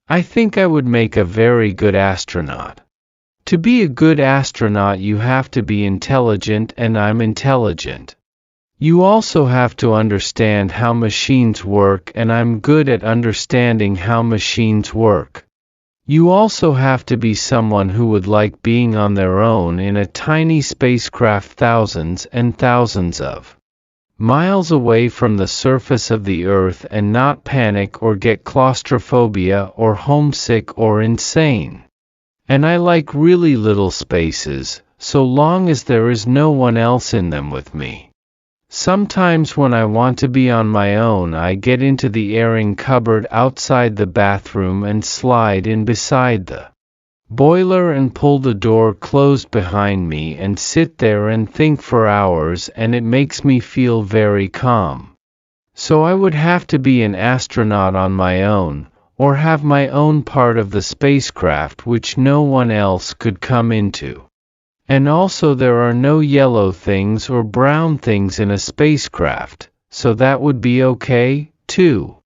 I think I would make a very good astronaut. To be a good astronaut you have to be intelligent, and I'm intelligent. You also have to understand how machines work, and I'm good at understanding how machines work. You also have to be someone who would like being on their own in a tiny spacecraft thousands and thousands of miles away from the surface of the Earth and not panic or get claustrophobia or homesick or insane. And I like really little spaces, so long as there is no one else in them with me. Sometimes when I want to be on my own, I get into the airing cupboard outside the bathroom and slide in beside the boiler and pull the door closed behind me and sit there and think for hours, and it makes me feel very calm. So I would have to be an astronaut on my own, or have my own part of the spacecraft which no one else could come into. And also there are no yellow things or brown things in a spacecraft, so that would be okay, too.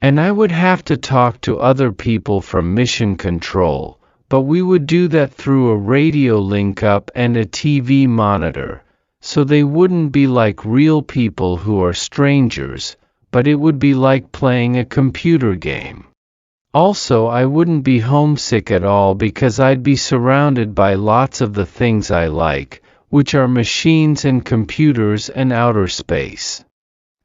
And I would have to talk to other people from mission control, but we would do that through a radio link-up and a TV monitor, so they wouldn't be like real people who are strangers, but it would be like playing a computer game. Also, I wouldn't be homesick at all because I'd be surrounded by lots of the things I like, which are machines and computers and outer space.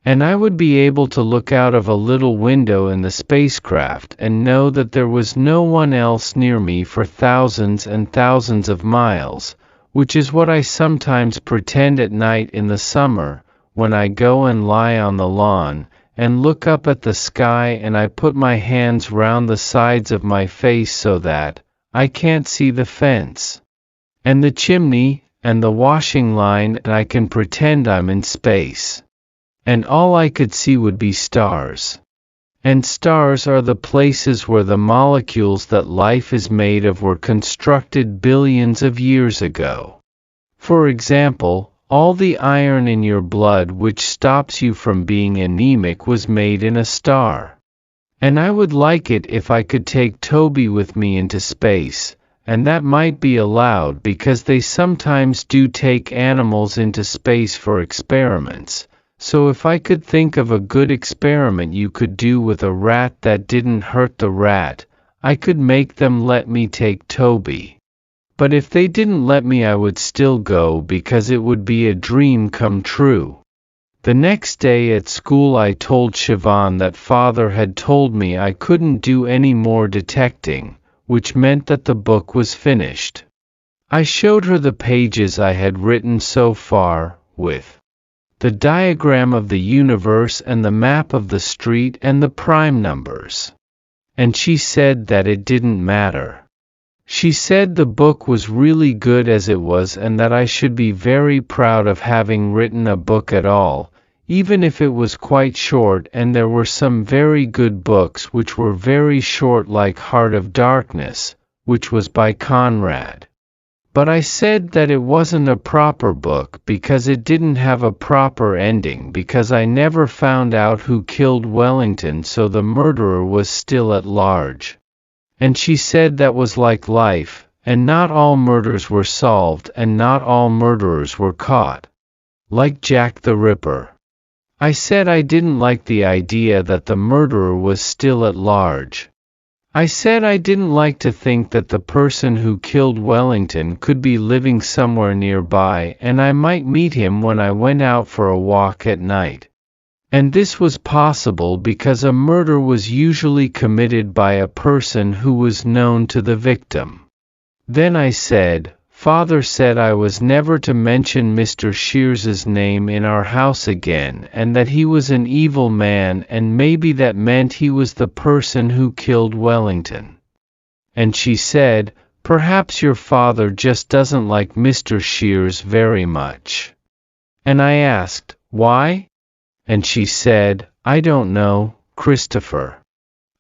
And I would be able to look out of a little window in the spacecraft and know that there was no one else near me for thousands and thousands of miles, which is what I sometimes pretend at night in the summer, when I go and lie on the lawn and look up at the sky, and I put my hands round the sides of my face so that I can't see the fence and the chimney and the washing line, and I can pretend I'm in space. And all I could see would be stars. And stars are the places where the molecules that life is made of were constructed billions of years ago. For example, all the iron in your blood which stops you from being anemic was made in a star. And I would like it if I could take Toby with me into space, and that might be allowed because they sometimes do take animals into space for experiments. So if I could think of a good experiment you could do with a rat that didn't hurt the rat, I could make them let me take Toby. But if they didn't let me, I would still go because it would be a dream come true. The next day at school I told Siobhan that Father had told me I couldn't do any more detecting, which meant that the book was finished. I showed her the pages I had written so far, with the diagram of the universe and the map of the street and the prime numbers. And she said that it didn't matter. She said the book was really good as it was, and that I should be very proud of having written a book at all, even if it was quite short, and there were some very good books which were very short, like Heart of Darkness, which was by Conrad. But I said that it wasn't a proper book because it didn't have a proper ending, because I never found out who killed Wellington, so the murderer was still at large. And she said that was like life, and not all murders were solved and not all murderers were caught. Like Jack the Ripper. I said I didn't like the idea that the murderer was still at large. I said I didn't like to think that the person who killed Wellington could be living somewhere nearby, and I might meet him when I went out for a walk at night. And this was possible because a murder was usually committed by a person who was known to the victim. Then I said, Father said I was never to mention Mr. Shears's name in our house again, and that he was an evil man, and maybe that meant he was the person who killed Wellington. And she said, perhaps your father just doesn't like Mr. Shears very much. And I asked, why? And she said, I don't know, Christopher.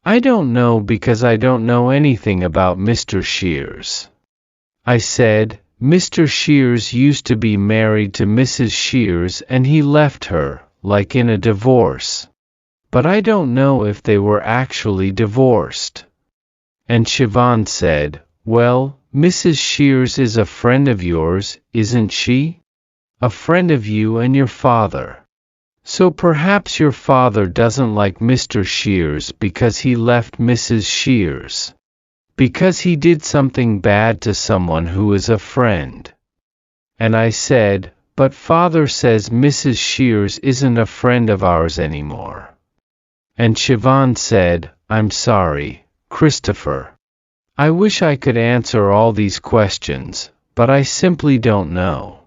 I don't know because I don't know anything about Mr. Shears. I said, Mr. Shears used to be married to Mrs. Shears and he left her, like in a divorce. But I don't know if they were actually divorced. And Siobhan said, "Well, Mrs. Shears is a friend of yours, isn't she? A friend of you and your father. So perhaps your father doesn't like Mr. Shears because he left Mrs. Shears. Because he did something bad to someone who is a friend." And I said, "But father says Mrs. Shears isn't a friend of ours anymore." And Siobhan said, "I'm sorry, Christopher. I wish I could answer all these questions, but I simply don't know."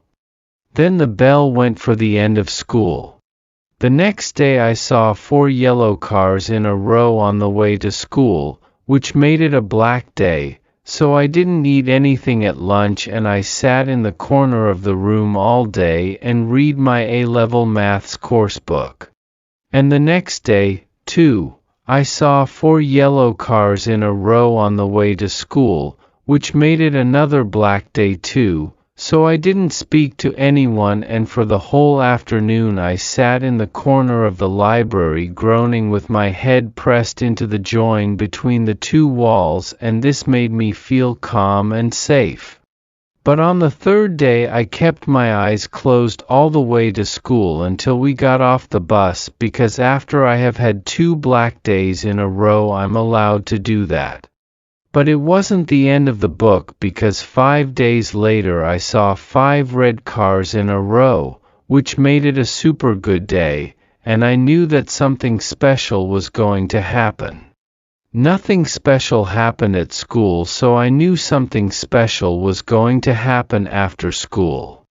Then the bell went for the end of school. The next day I saw 4 yellow cars in a row on the way to school, which made it a black day, so I didn't eat anything at lunch and I sat in the corner of the room all day and read my A-level maths course book. And the next day, too, I saw 4 yellow cars in a row on the way to school, which made it another black day too, so I didn't speak to anyone, and for the whole afternoon I sat in the corner of the library groaning with my head pressed into the join between the 2 walls, and this made me feel calm and safe. But on the 3rd day I kept my eyes closed all the way to school until we got off the bus, because after I have had 2 black days in a row I'm allowed to do that. But it wasn't the end of the book, because 5 days later I saw 5 red cars in a row, which made it a super good day, and I knew that something special was going to happen. Nothing special happened at school, so I knew something special was going to happen after school.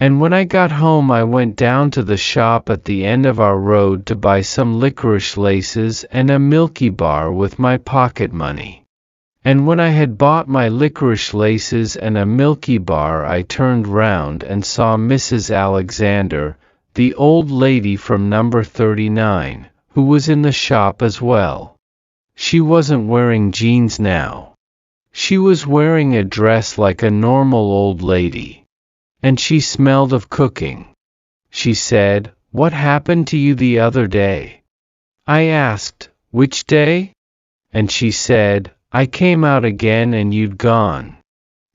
And when I got home I went down to the shop at the end of our road to buy some licorice laces and a Milky Bar with my pocket money. And when I had bought my licorice laces and a Milky Bar I turned round and saw Mrs. Alexander, the old lady from number 39, who was in the shop as well. She wasn't wearing jeans now. She was wearing a dress like a normal old lady. And she smelled of cooking. She said, "What happened to you the other day?" I asked, "Which day?" And she said, "I came out again and you'd gone.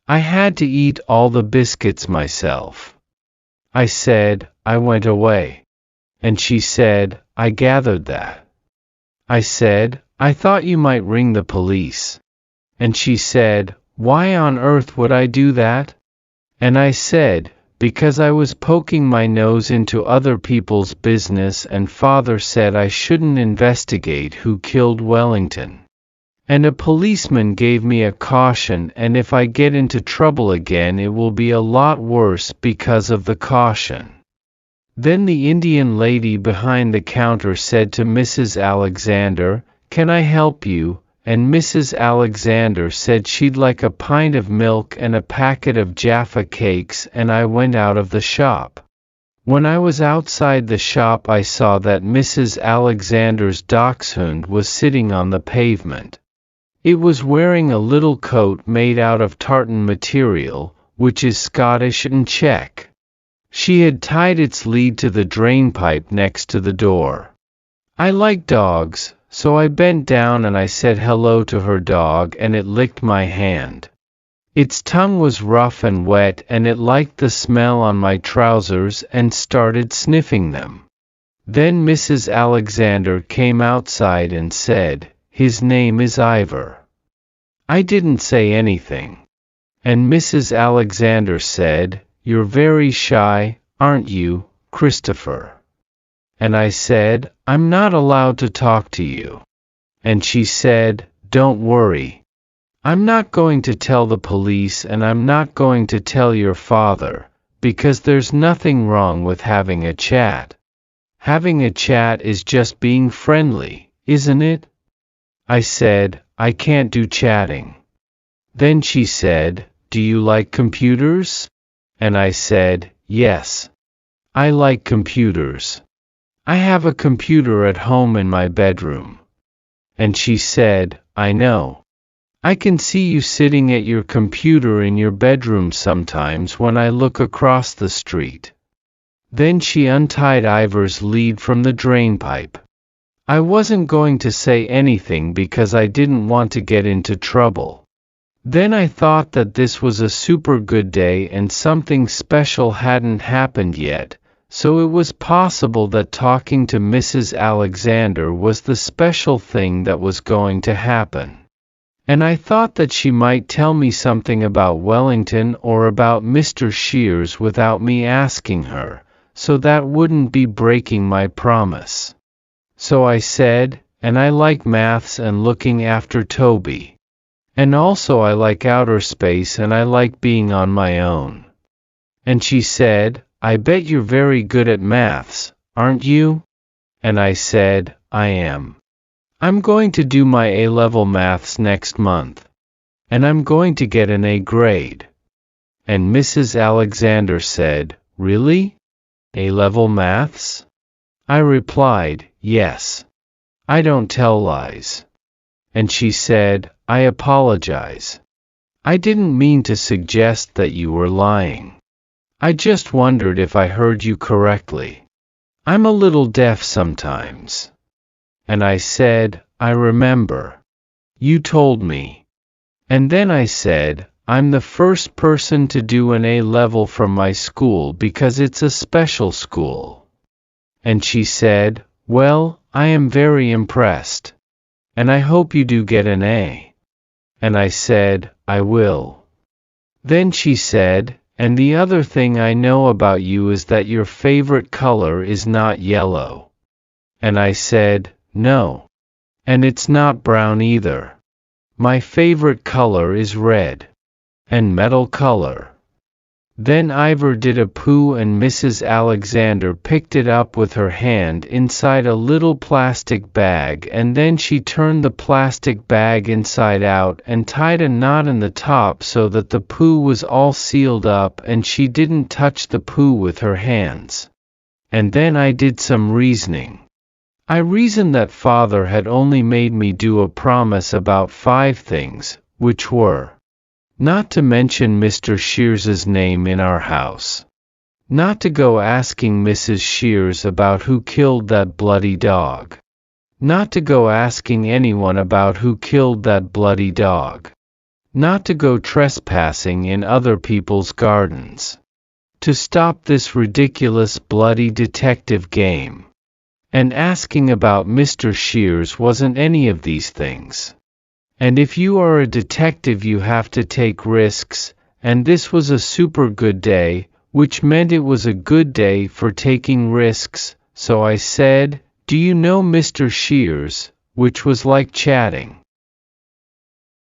I had to eat all the biscuits myself." I said, "I went away." And she said, "I gathered that." I said, "I thought you might ring the police." And she said, "Why on earth would I do that?" And I said, "Because I was poking my nose into other people's business and father said I shouldn't investigate who killed Wellington. And a policeman gave me a caution, and if I get into trouble again it will be a lot worse because of the caution." Then the Indian lady behind the counter said to Mrs. Alexander, "Can I help you?" And Mrs. Alexander said she'd like a pint of milk and a packet of Jaffa cakes, and I went out of the shop. When I was outside the shop I saw that Mrs. Alexander's dachshund was sitting on the pavement. It was wearing a little coat made out of tartan material, which is Scottish and Czech. She had tied its lead to the drainpipe next to the door. I like dogs, so I bent down and I said hello to her dog, and it licked my hand. Its tongue was rough and wet, and it liked the smell on my trousers and started sniffing them. Then Mrs. Alexander came outside and said, "His name is Ivor." I didn't say anything. And Mrs. Alexander said, "You're very shy, aren't you, Christopher?" And I said, "I'm not allowed to talk to you." And she said, "Don't worry. I'm not going to tell the police, and I'm not going to tell your father, because there's nothing wrong with having a chat. Having a chat is just being friendly, isn't it?" I said, "I can't do chatting." Then she said, "Do you like computers?" And I said, "Yes. I like computers. I have a computer at home in my bedroom." And she said, "I know. I can see you sitting at your computer in your bedroom sometimes when I look across the street." Then she untied Ivor's lead from the drainpipe. I wasn't going to say anything because I didn't want to get into trouble. Then I thought that this was a super good day and something special hadn't happened yet, so it was possible that talking to Mrs. Alexander was the special thing that was going to happen. And I thought that she might tell me something about Wellington or about Mr. Shears without me asking her, so that wouldn't be breaking my promise. So I said, and I like maths and looking after Toby. And also I like outer space and I like being on my own. And she said, I bet you're very good at maths, aren't you? And I said, I am. I'm going to do my A-level maths next month. And I'm going to get an A grade. And Mrs. Alexander said, Really? A-level maths? I replied, Yes. I don't tell lies. And she said, I apologize. I didn't mean to suggest that you were lying. I just wondered if I heard you correctly. I'm a little deaf sometimes. And I said, I remember. You told me. And then I said, I'm the first person to do an A-level from my school because it's a special school. And she said, Well, I am very impressed. And I hope you do get an A. And I said, I will. Then she said, and the other thing I know about you is that your favorite color is not yellow. And I said, No. And it's not brown either. My favorite color is red. And metal color. Then Ivor did a poo and Mrs. Alexander picked it up with her hand inside a little plastic bag, and then she turned the plastic bag inside out and tied a knot in the top so that the poo was all sealed up and she didn't touch the poo with her hands. And then I did some reasoning. I reasoned that Father had only made me do a promise about 5 things, which were: not to mention Mr. Shears's name in our house. Not to go asking Mrs. Shears about who killed that bloody dog. Not to go asking anyone about who killed that bloody dog. Not to go trespassing in other people's gardens. To stop this ridiculous bloody detective game. And asking about Mr. Shears wasn't any of these things. And if you are a detective you have to take risks, and this was a super good day, which meant it was a good day for taking risks, so I said, Do you know Mr. Shears, which was like chatting.